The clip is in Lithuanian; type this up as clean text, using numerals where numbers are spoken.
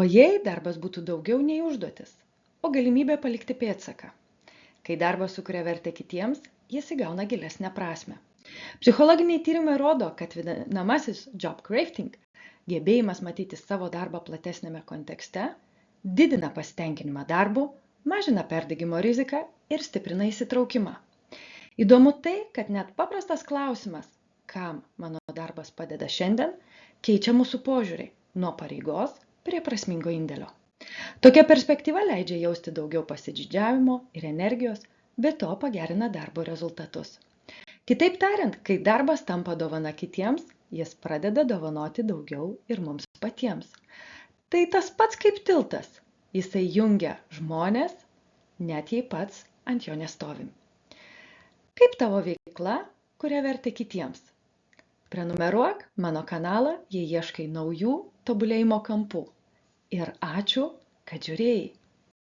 O jei darbas būtų daugiau nei užduotis, o galimybė palikti pėdsaką. Kai darbas sukuria vertę kitiems, jis įgauna gilesnę prasme. Psichologiniai tyrimai rodo, kad vadinamasis job crafting, gebėjimas matyti savo darbą platesnėme kontekste, didina pasitenkinimą darbu, mažina perdegimo riziką ir stiprina įsitraukimą. Įdomu tai, kad net paprastas klausimas, kam mano darbas padeda šiandien, keičia mūsų požiūrį nuo pareigos prie prasmingo indėlio. Tokia perspektyva leidžia jausti daugiau pasididžiavimo ir energijos, be to pagerina darbo rezultatus. Kitaip tariant, kai darbas tampa dovana kitiems, jis pradeda dovanoti daugiau ir mums patiems. Tai tas pats kaip tiltas. Jisai jungia žmonės, net jei pats ant jo nestovim. Kaip tavo veikla kuria vertę kitiems? Prenumeruok mano kanalą, jei ieškai naujų tobulėjimo kampų. Ir ačiū, kad žiūrėjai.